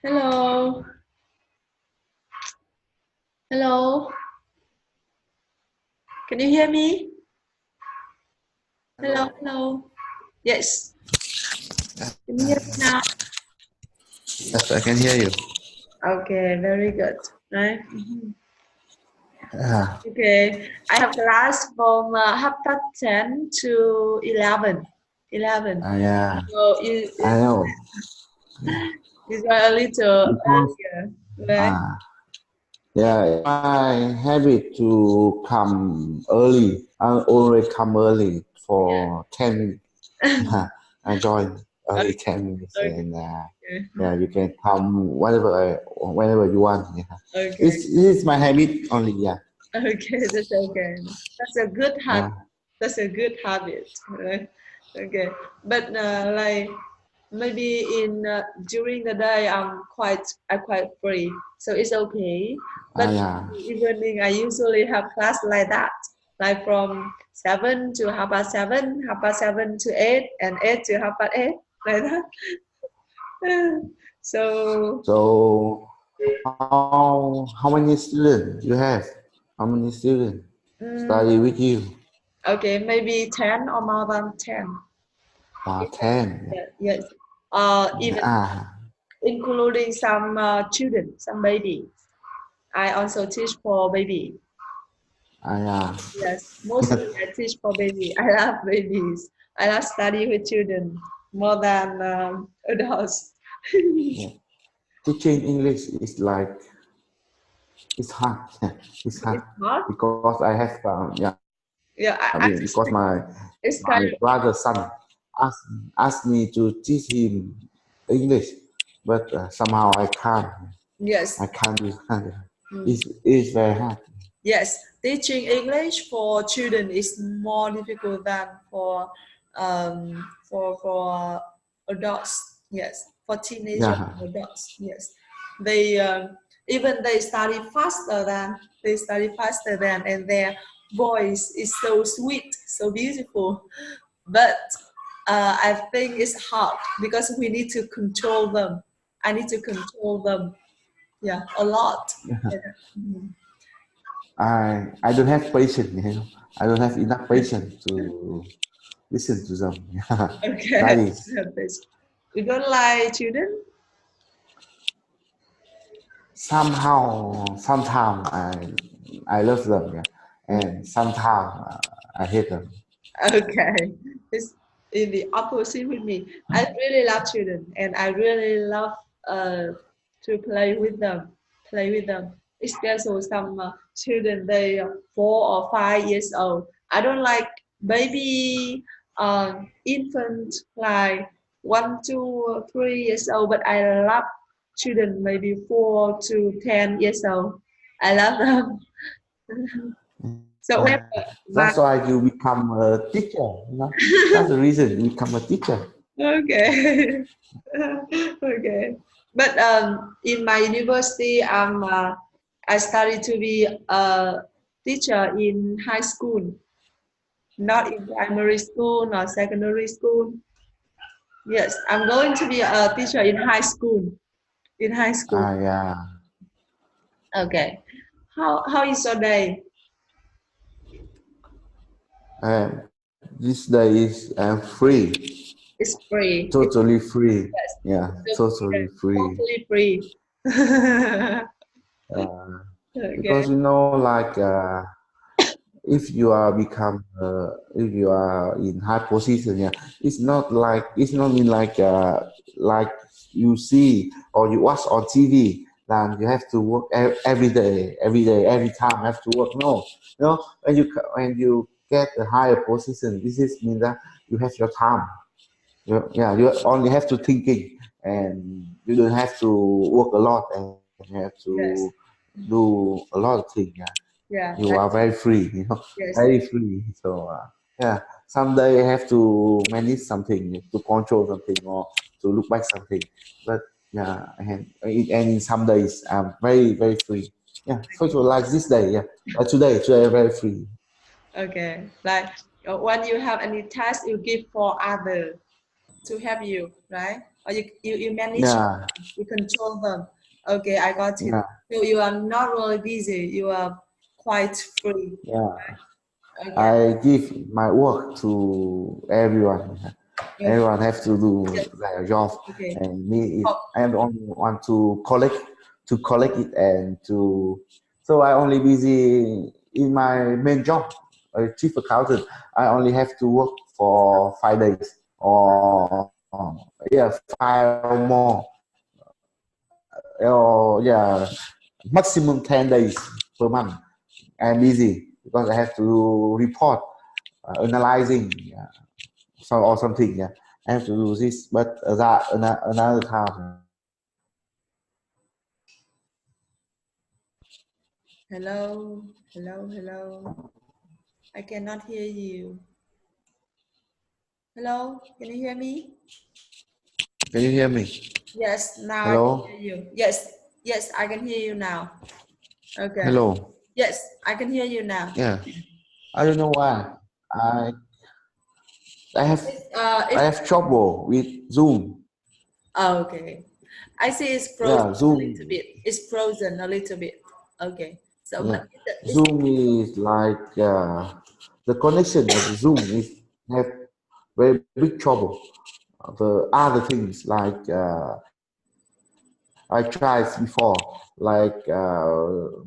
Hello. Hello. Can you hear me? Hello. Hello. Yes. Can you hear me now? Yes, I can hear you. Okay, very good. Right. Yeah. Okay. I have class from 10:30 to 11. 11. Yeah. So I know. Yeah. you are a little Because earlier, right? yeah, my habit to come early. I always come early for 10 minutes. I join early Okay. 10 minutes, and Okay. yeah, you can come whenever you want. Yeah. Okay. It's my habit only. Yeah. Okay. That's okay. That's a good habit. Yeah. That's a good habit, right? Okay. But like maybe in during the day I'm quite free, so it's okay. But Yeah. in the evening I usually have class like that, like from 7 to 7:30, 7:30 to 8, and 8 to 8:30, like that. So So how many students you have? How many students mm, study with you? okay, maybe 10 or more than 10. 10. Yes. Even Ah, including some children, some babies. I also teach for baby. yeah. Yes, mostly I teach for baby. I love babies. I love study with children more than adults. Yeah. Teaching English is like it's hard. It's hard It's hard. because I have Yeah, I I mean because understand. It's my kind of brother's son asked asked me to teach him English, but somehow I yes, can't do that. mm, It's very hard. yes. Teaching English for children is more difficult than for adults. Yes, for teenagers Yeah, and adults. Yes, they even they study faster than, and their voice is so sweet, so beautiful. But I think it's hard because we need to control them. I need to control them. Yeah, a lot. Mhm. I don't have patience. You know, I don't have enough patience to listen to them. That Okay. is You don't like children? sometimes I love them, yeah, and sometimes I hate them. Okay. It's in the opposite with me. I really love children and I really love uh, to play with them. Play with them. Especially some children, they are 4 or 5 years old. I don't like baby infant like 1, 2, 3 years old, but I love children maybe 4 to 10 years old. I love them. So when my That's why you become a teacher. You know, that's the reason you become a teacher. okay. Okay. But in my university, I studied to be a teacher in high school, not in primary school nor secondary school. Yes, I'm going to be a teacher in high school. In high school. Yeah, Okay. How is your day? And this day is free, It's free. It's totally free. yes. Yeah, So totally free. totally free. Uh, Okay. because like if you are in high position, yeah, it's not mean like you see or you watch on TV. Then you have to work every day, every time have to work. No, when you get a higher position, this is mean that you have your time. You only have to thinking, and you don't have to work a lot, and you have to Yes. do a lot of things. Yeah, Yeah. you are very free. Yes. Very free. So yeah, someday you have to manage something, to control something, or to look back something. But yeah, and in some days I'm very free. Yeah, for example, like this day. Yeah, like today I'm very free. Okay. Like when you have any task, you give for other to help you, right? Or you manage, Yeah, you control them. Okay, I got it. yeah, So you are not really busy. You are quite free. yeah. Okay. I give my work to everyone. Okay. Everyone have to do Yes. their job, Okay. and me, Oh, I am the only one to collect it and to. So I only busy in my main job, a chief accountant. I only have to work for 5 days or yeah, 5 or more. Or yeah, maximum 10 days per month. I'm busy because I have to report, analyzing, so or something. Yeah, I have to do this, but that another time. hello, hello, hello. I cannot hear you. Hello, can you hear me? Can you hear me? Yes, now I can hear Hello, you. Yes, yes, I can hear you now. Okay. hello. Yes, I can hear you now. Yeah, I don't know why. I I have It's I it's have trouble with Zoom. okay. I see it's frozen Yeah, a little Zoom. bit. It's frozen a little bit. Okay. So, Yeah, but it's Zoom is like the connection of the Zoom is have very big trouble. The other things like I tried before, like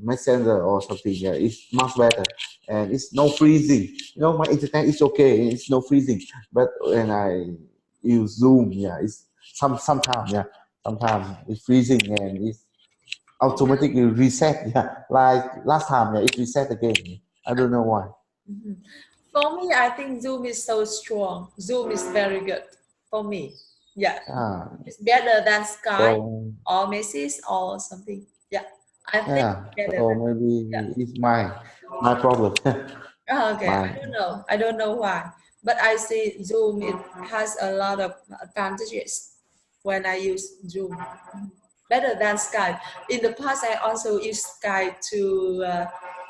Messenger or something. Yeah, it's much better, and it's no freezing. My internet is okay. It's no freezing, but when I use Zoom, yeah, it's sometimes, yeah, sometimes it's freezing and it's automatically reset. Yeah, like last time, yeah, it reset again. I don't know why. mhm. For me, I think Zoom is so strong. Zoom is very good for me. Yeah, Yeah, it's better than Skype so or Message or something. Yeah, I think yeah, it's better so than yeah. maybe it's my problem. Oh, okay, I my don't know. I don't know why, but I see Zoom. It has a lot of advantages when I use Zoom. Better than Skype. In the past, I also used Skype to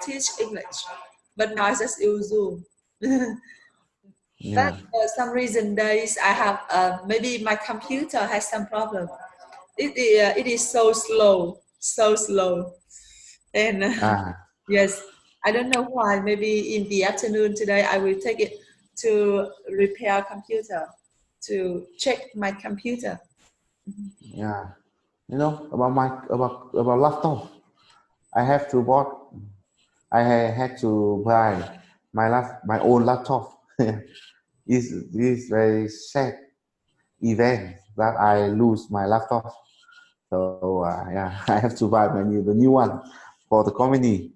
teach English, but now I just use Zoom. But yeah. for some reason, days I have maybe my computer has some problem. It is so slow, so slow, and Ah, yes, I don't know why. Maybe in the afternoon today, I will take it to repair computer to check my computer. yeah. About laptop. I have to bought. Had to buy my own laptop. This very sad event that I lose my laptop. So yeah, I have to buy the new one for the company.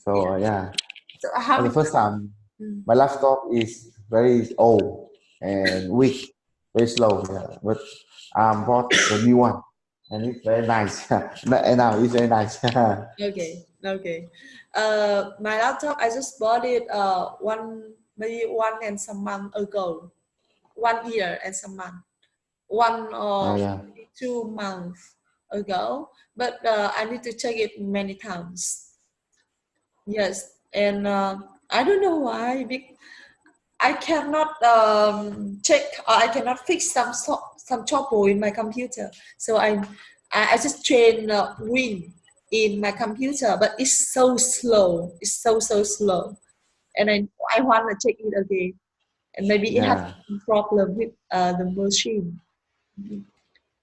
Yeah. So yeah, So how the many? first time Mm. my laptop is very old and weak, very slow. Yeah, but I bought the new one, and it's very nice. And now it's very nice. Okay, okay. My laptop, I just bought it maybe 1 and some month ago, 1 year and some month, one or Yeah. 2 months ago. But I need to check it many times. Yes, and I don't know why. I cannot check or I cannot fix some trouble in my computer. So I just change Win. in my computer, but it's so slow. It's so slow, and I want to check it again, and maybe it has Yeah. some problem with the machine.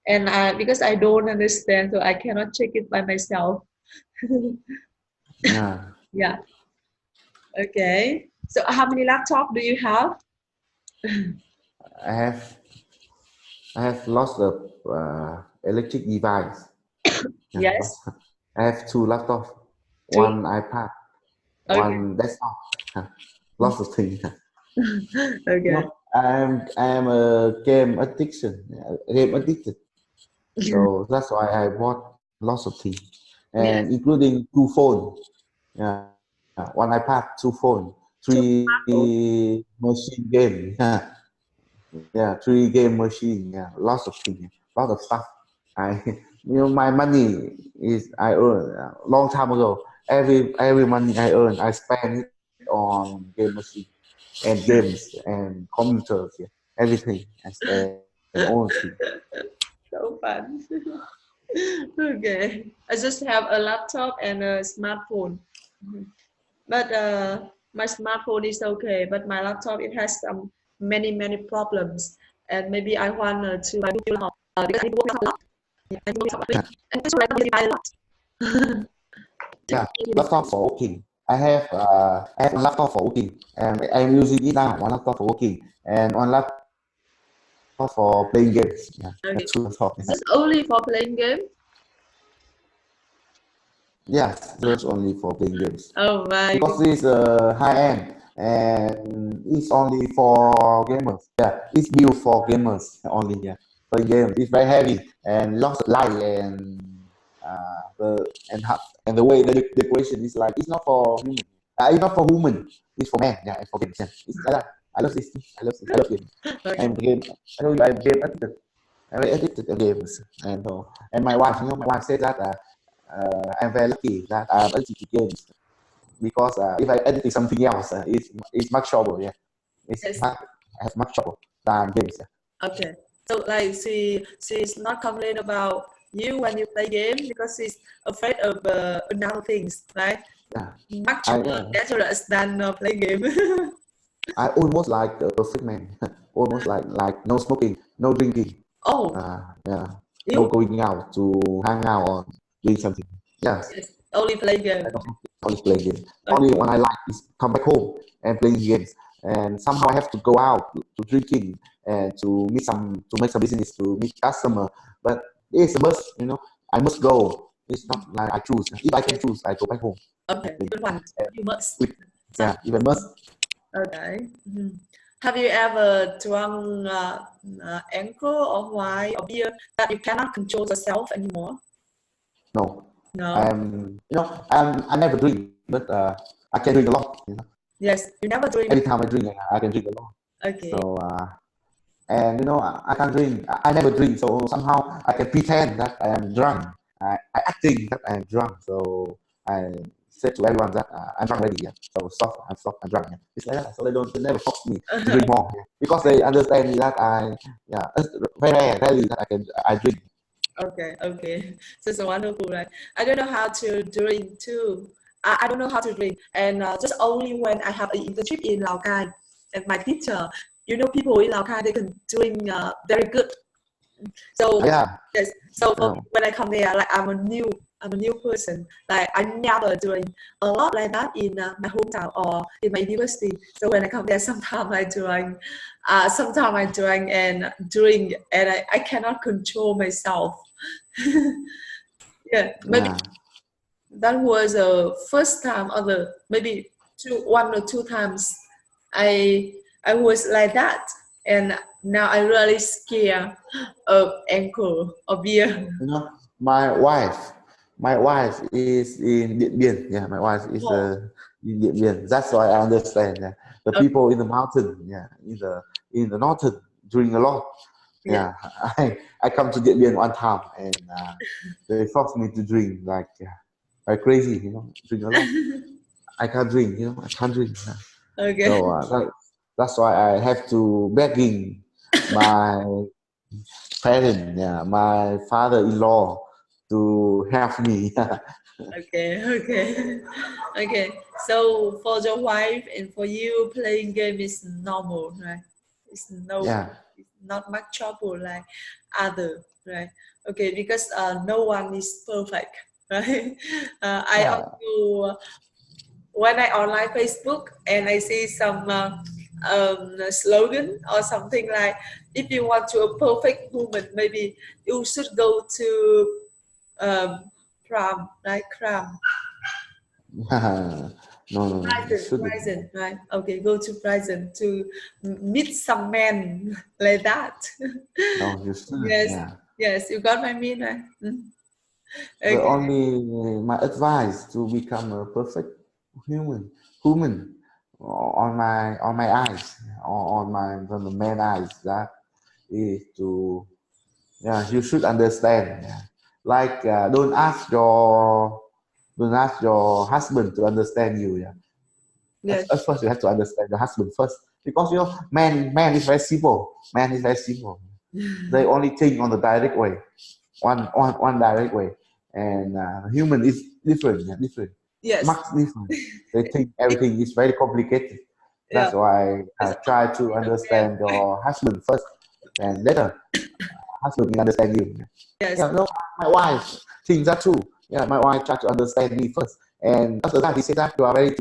And because I don't understand, so I cannot check it by myself. Yeah. Yeah. Okay. So how many laptop do you have? I have I have lost the electric device. Yeah, Yes. lost. I have two laptops, Two. one iPad, Okay. one desktop. Lots of things. Okay. No, I'm a game addiction, game addicted. So that's why I bought lots of things, Yes. and including two phone. Yeah, one iPad, two phone, Two smartphone. three machine game. Yeah, yeah, three game machine. Yeah, lots of things, lot of stuff. I, my money is I earn a long time ago. Every money I earn, I spend it on game machine and games and computers. Yeah, everything I spend all things. So fun. Okay. I just have a laptop and a smartphone. Mhm. But my smartphone is okay, but my laptop it has some many problems, and maybe I want to buy new laptop because I need to work a lot. Yeah, I need to work a lot. And also I buy a lot. Yeah, laptop for working. I have one laptop for working, and I'm using it now. One laptop for working, and one laptop for playing games. Yeah, Okay. that's two laptops. Just only for playing game. Yes, just only for playing games Oh my because goodness. it's high end and it's only for gamers. Yeah, it's built for gamers only. Yeah, playing games. It's very heavy and lots of light and and the way the decoration is like it's not for human. It's not for women. It's for men. Yeah, it's for games. Yeah, it's like that. I love this. I love this. I love games. Okay. I'm game. I know you. I'm game addicted. I'm very addicted to games. And my wife, my wife said that I'm very lucky that I'm addicted to games because if I edit something else, it's much trouble. Yeah, Yes. I have much trouble than games. Yeah. Okay. So like she's not complain about you when you play game because she's afraid of another things, right? Yeah. Much I more dangerous than playing game. I almost like a perfect man, almost like no smoking, no drinking, Oh, yeah, no you going out to hang out or doing something. Yes, yes, only play I game. don't only play games. Okay. Only when I like is come back home and playing games. And somehow I have to go out to drinking and to make some business to meet customer. But it's a must, I must go. It's not like I choose. If I can choose, I go back home. Okay. Good one. You must. With, yeah, even must. Okay. Mhm. Have you ever drunk alcohol or wine or beer that you cannot control yourself anymore? No, No. I never drink, but I can drink a lot. Yes, you never drink. Every time I drink, I can drink a lot. Okay. So and I can drink. I never drink, so somehow I can pretend that I am drunk. I acting that I am drunk. So I said to everyone that I'm drunk already. Yeah. So stop. I'm drunk. Yeah. It's like that. So they never force me to drink more because they understand that it's very rarely that I drink. Okay, okay. So it's wonderful, right? I don't know how to drink too. I don't know how to drink, and just only when I have an internship in Lào Cai, and my teacher, people in Lào Cai they can drink very good. So Yeah. yes, so for me, No. when I come there, like I'm a new person. Like I never drink a lot like that in my hometown or in my university. So when I come there, sometimes I drink, and I cannot control myself. Yeah, maybe Yeah. that was the first time, or the maybe one or two times I was like that, and now I really scared of alcohol or beer. You know, my wife is in Điện Biên. Yeah, my wife is Oh, in Điện Biên. That's why I understand. Yeah. The okay, people in the mountain, yeah, in the northern drink a lot. yeah. Yeah, I come to Điện Biên one time and they forced me to drink like crazy. Drink a lot. I can't drink. I can't drink. Yeah. Okay. So that's why I have to begging my parent, yeah, my father-in-law to help me. Okay, okay, okay. So for your wife and for you, playing game is normal, right? It's no, Yeah, it's not much trouble like other, right? Okay, because no one is perfect, right? I yeah. also when I online Facebook and I see some slogan or something like, if you want to a perfect woman, maybe you should go to um, prom, right? Prom. No, no, no, it Prison, shouldn't. prison, right? Okay, go to prison to meet some men like that. No, you shouldn't. Yes, Yeah. yes, you got my mean, right? The Okay, only my advice to become a perfect human on my eyes, on the man eyes, that is to, yeah, you should understand. Yeah. Like don't ask your husband to understand you. Yeah. yes, At first you have to understand your husband first, because man is very simple. Man is very simple. They only think on the direct way, one direct way, and human is different, yeah, different, yes, much different. They think everything is very complicated. yeah. That's why It's try only to the man, understand right? your husband first, and later husband will understand you. Yes, Yeah, no, my wife thinks that too. Yeah, my wife try to understand me first, and after that he said that you are very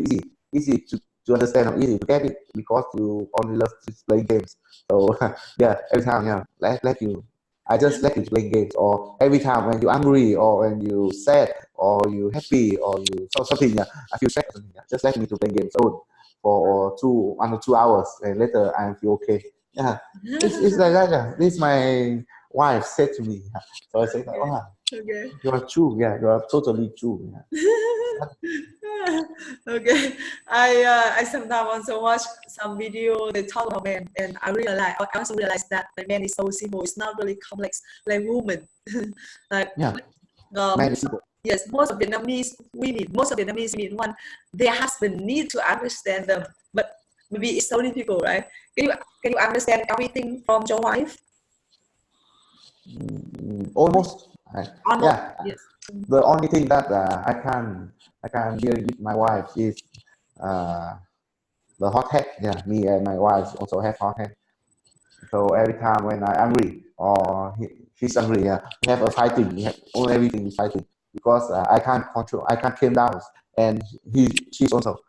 easy to understand or easy to get it, because you only love to play games. So yeah, every time, yeah, let you. I just let you play games, or every time when you're angry, or when you sad, or you happy, or you so something. Yeah, I feel sad or something. Yeah, just let me to play games alone for 1 or 2 hours, and later I feel okay. Yeah, it's like that. Yeah, this my wife said to me. Yeah. So I said, like, okay, wow, okay. you are true. Yeah, you are totally true. Yeah. Okay, I sometimes also watch some video they talk about men, and I also realize that the man is so simple. It's not really complex like woman. Like Yeah, man is most of, simple. yes, most of Vietnamese women want their husband need to understand them, but maybe it's so difficult, right? Can you understand everything from your wife? Almost. Almost, Yeah, yes. the only thing that I can deal with my wife is uh, the hot head. Yeah, me and my wife also have hot head. So every time when I'm angry, or he's angry, yeah, we have a fighting. We have all everything is fighting, because I can't control, I can't calm down, and she's also,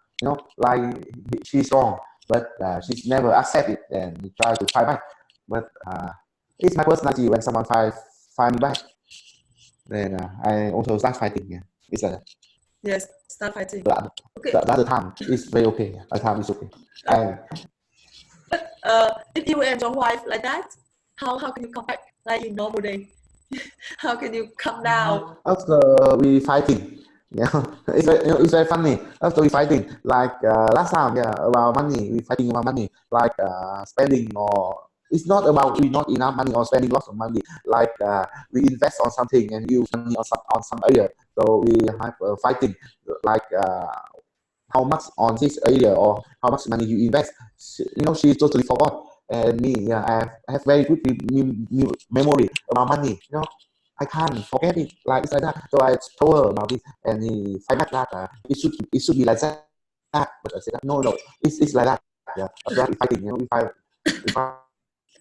like, she's wrong, but she's never accept it, and we try to fight back. But it's my personality. When someone fight me back, then I also start fighting. Yeah, it's like that. Yes, start fighting. The, Okay. the other time is very okay. Yeah. Other time is okay. Okay. I But if you and your wife like that, how can you come back like in normal day? How can you come down? After we fighting, yeah, it's very funny. After we fighting, like last time, yeah, about money, we fighting about money, like spending, or it's not about we not enough money or spending lots of money. Like we invest on something and use money on some area, so we have fighting, like how much on this area, or how much money you invest. She totally forgot. And me, yeah, I have very good memory about money. I can't forget it. Like it's like that. So I told her about this, and he find back that it should be like that. But I said that, no, it's like that. Yeah, after that we fighting. We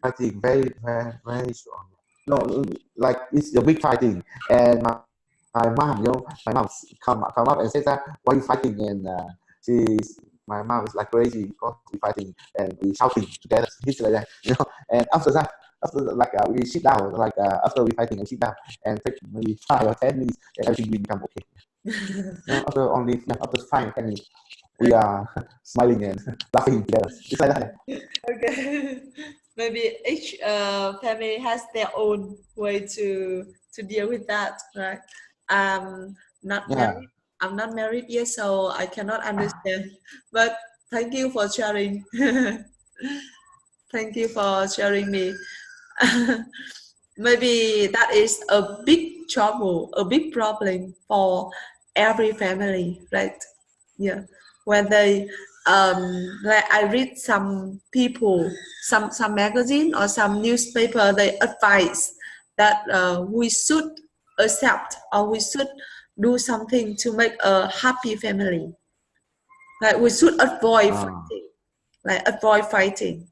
fighting very very very strong. No, like it's a big fighting, and my mom, my mom come up and says that, why are you fighting? And my mom is like crazy, because we fighting and we shouting together, things like that. And like we sit down, like after we fighting, we sit down and take maybe 5 or 10 minutes, and everything will become okay. After 5 or 10 minutes, we are smiling and laughing together. It's like that. Okay. Maybe each family has their own way to deal with that, right? Um, not Yeah, married. I'm not married yet, so I cannot understand. But thank you for sharing. Thank you for sharing me. Maybe that is a big trouble, a big problem for every family, right? Yeah, when they like I read some people, some magazine or some newspaper, they advise that we should accept or we should do something to make a happy family. Like we should avoid fighting. Like avoid fighting.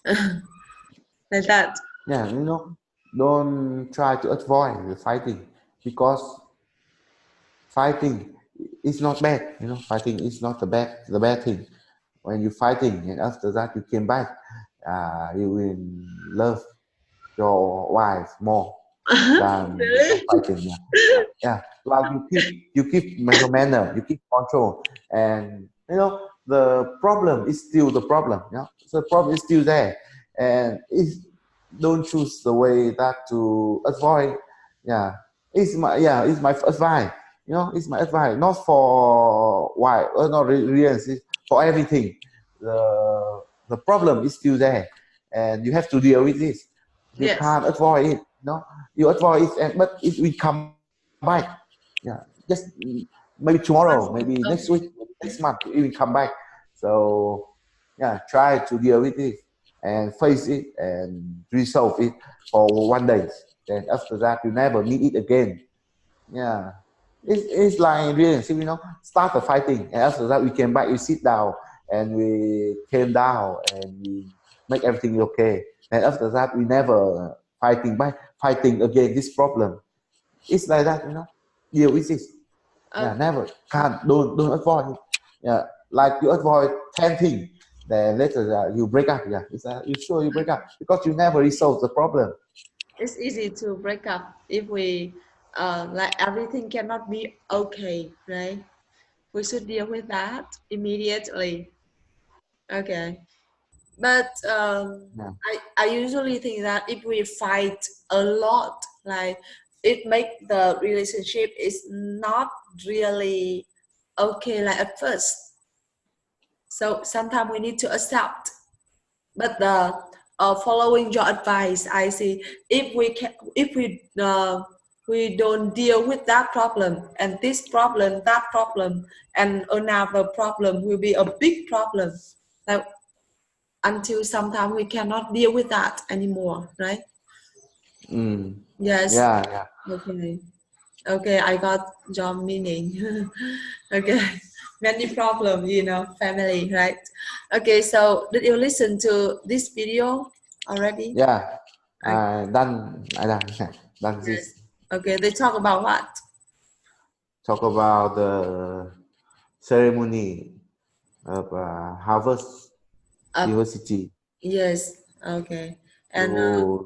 Like that. Yeah, you know, don't try to avoid the fighting, because fighting is not bad. You know, fighting is not the bad thing. When you're fighting and after that you came back, you will love your wife more than Really? fighting. Yeah, yeah. Like you keep your manner, you keep control, and you know the problem is still the problem. You know, so the problem is still there, and if don't choose the way that to avoid. Yeah, it's my advice. You know, it's my advice, not for why, or not reasons, it's for everything. The problem is still there, and you have to deal with this. You Yes. can't avoid it. No, you avoid it, but it will come back. Yeah, just maybe tomorrow, maybe next week, Okay. next month, it will come back. So yeah, try to deal with it and face it and resolve it for one day. Then after that, you never meet it again. Yeah, it's like relationship, you know. Start the fighting, and after that, we came back. We sit down and we came down and we make everything okay. And after that, we never fighting again. This problem, it's like that, you know. Deal with this. Yeah, Okay. never can't don't avoid it. Yeah, like you avoid 10 things, then later you break up. Yeah, you sure you break up because you never resolve the problem. It's easy to break up if we like everything cannot be okay, right? We should deal with that immediately. Okay. But Yeah. I usually think that if we fight a lot, like it make the relationship is not really okay like at first. So sometimes we need to accept. But following your advice, I see if we don't deal with that problem and this problem, that problem, and another problem will be a big problem. Like until sometimes we cannot deal with that anymore, right? Mm. Yes. Yeah, yeah. Okay. Okay, I got your meaning. Okay. Many problems, family, right? Okay, so did you listen to this video already? Yeah, Okay. I done, done Yes. this. Okay, they talk about what? Talk about the ceremony of Harvard Uh, University. yes. Okay. And So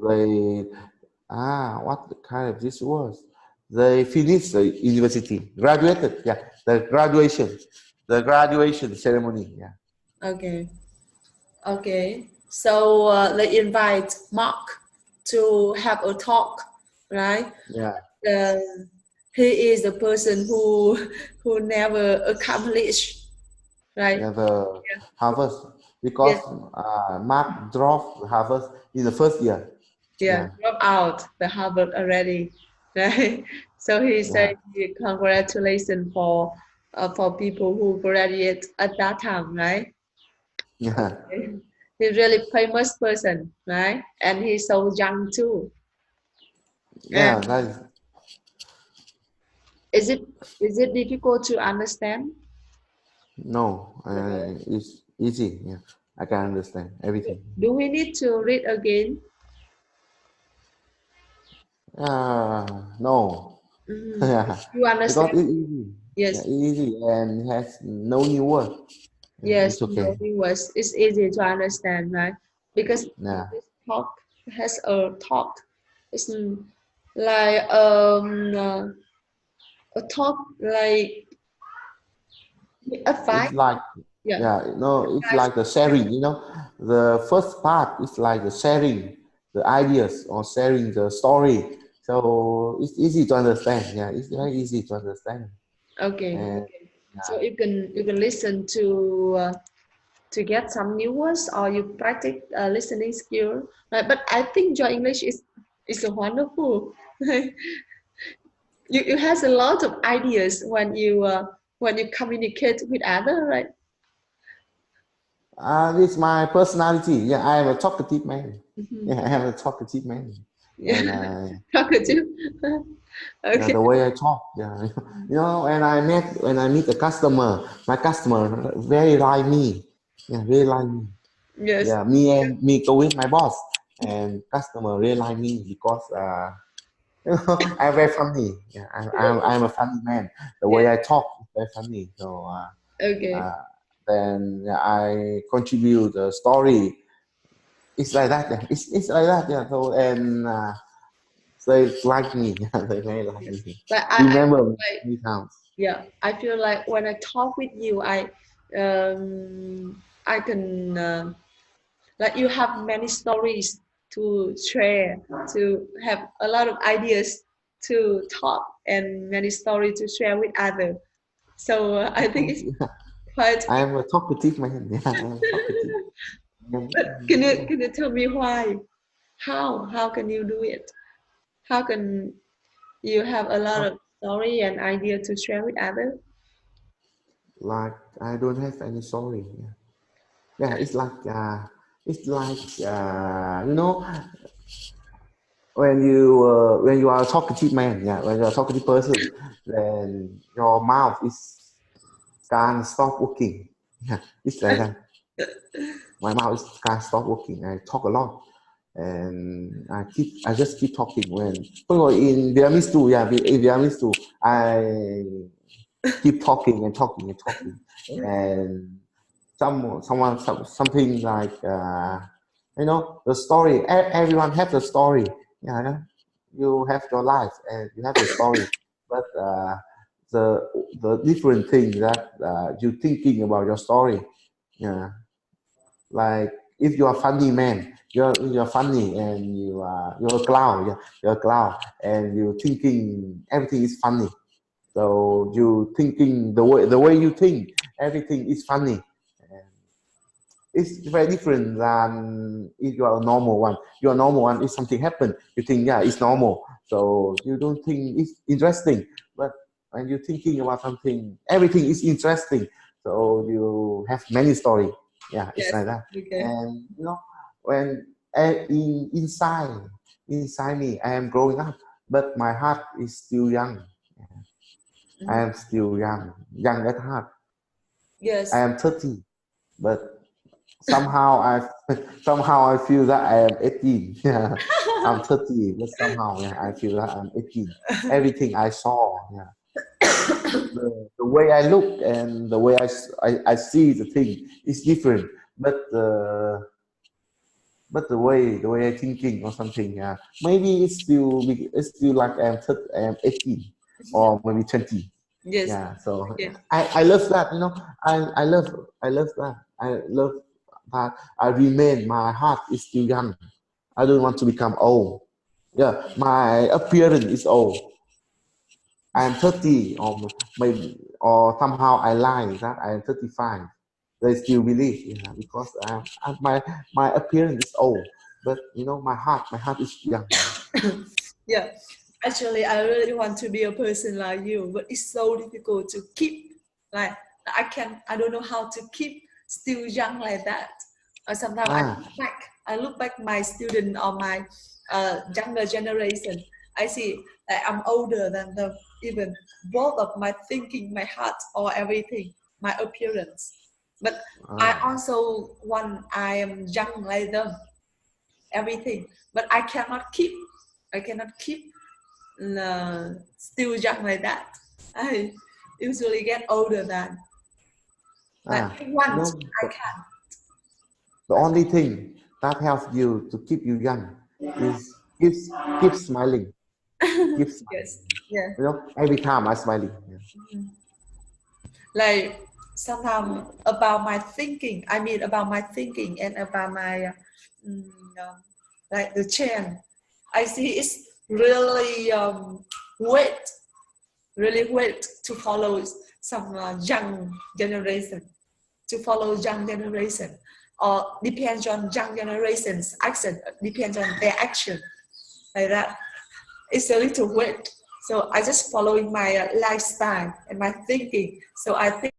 what kind of this was? They finished the university, graduated. Yeah, the graduation ceremony. Yeah, okay. Okay. So they invite Mark to have a talk, right? yeah. Uh, he is the person who never accomplished, right? Yeah, the Harvard, Yes. because Mark dropped Harvard in the first year. Yeah, Yeah, drop out the Harvard already, right? So he said, yeah, congratulations for people who graduate at that time, right? yeah, Okay. He's really famous person, right? And he's so young too. And yeah. That is, is it is it difficult to understand? no, No. it's easy. Yeah, I can understand everything. Do we need to read again? No, Mhm. yeah, You because understand? it's easy. Yeah, Yes. easy and it has no new word. Yeah, Yes, it's no okay. English. It's easy to understand, right? Because Yeah, this talk has a talk. It's like a talk like advice. it's like Yeah, it's advice. like the sharing. You know, the first part is like the sharing the ideas or sharing the story. So it's easy to understand. Yeah, it's very easy to understand. Okay, And okay. yeah, So you can listen to get some new words or you practice listening skill. Right? But I think your English is wonderful. You has a lot of ideas when you communicate with other, right? this is my personality. Yeah, I am a talkative man. Mhm. Yeah, I am a talkative man, Yeah, and talkative. Okay. The way I talk, when I meet a customer, my customer very like me, very like me. Yes. Me go with my boss, and customer really like me because I'm very funny. I'm a funny man. The way Yeah. I talk is very funny. So Okay. then I contribute the story. It's like that. Yeah. It's like that. Yeah. So and they like me. They very like Yes. me. But I Remember feel like, me times. yeah, I feel like when I talk with you, I can like you have many stories to share, to have a lot of ideas to talk, and many stories to share with others. So I think it's quite. I am a talkative man. Yeah, I am talkative. But Yeah. can you tell me why? How can you do it? How can you have a lot of story and idea to share with others? Like I don't have any story. Yeah, it's like when you are a talkative man, when you are a talkative person, then your mouth is can't stop working. Yeah, it's like that. My mouth is can't stop working. I talk a lot, and I just keep talking. For example, in Vietnamese too, in Vietnamese too, I keep talking and talking and talking, and something like the story. Everyone has a story. Yeah, you have your life and you have the story, but the different thing that you thinking about your story. Yeah, like if you are funny man, you're funny and you're a clown. Yeah, you're a clown and you thinking everything is funny. So you thinking the way you think everything is funny. And it's very different than if you are a normal one. You're a normal one. If something happened, you think it's normal. So you don't think it's interesting. But when you're thinking about something, everything is interesting. So you have many story. Yeah, it's Yes. like that. Okay. And when inside me, I am growing up, but my heart is still young. I Mhm. am still young at heart. I Yes. am 30, but somehow somehow I feel that I am 18. Yeah, I'm 30, but somehow I feel that I'm 18. Everything I saw, the way I look and the way I see the thing is different. But the way I thinking or something, maybe it's still like I'm 18 or maybe 20. Yes. Yeah, so Okay. I love that. I love that. I love that. I remain. My heart is still young. I don't want to become old. Yeah, my appearance is old. I'm 30, or maybe, or somehow I lie that I am 35. They still believe, because my appearance is old, but my heart is young. Yeah. Actually, I really want to be a person like you, but it's so difficult to keep. Like I don't know how to keep still young like that. Or sometimes Ah, I look back my student or my younger generation. I see that I'm older than them. Even both of my thinking, my heart, or everything, my appearance. But I ah, also want I am young like them, everything. But I cannot keep still young like that. I usually get older than like ah. I want, I The, can. the only thing that helps you to keep you young is keep smiling. Keep smiling. Yes, yeah. Every time I smiling. Yeah. Like sometimes about my thinking, I mean about my thinking and about my mm, um, like the change. I see it's really wait, really wait to follow some young generation, to follow young generation, or depends on young generation's action, depends on their action, like that. It's a little weird. So I just following my lifestyle and my thinking. So I think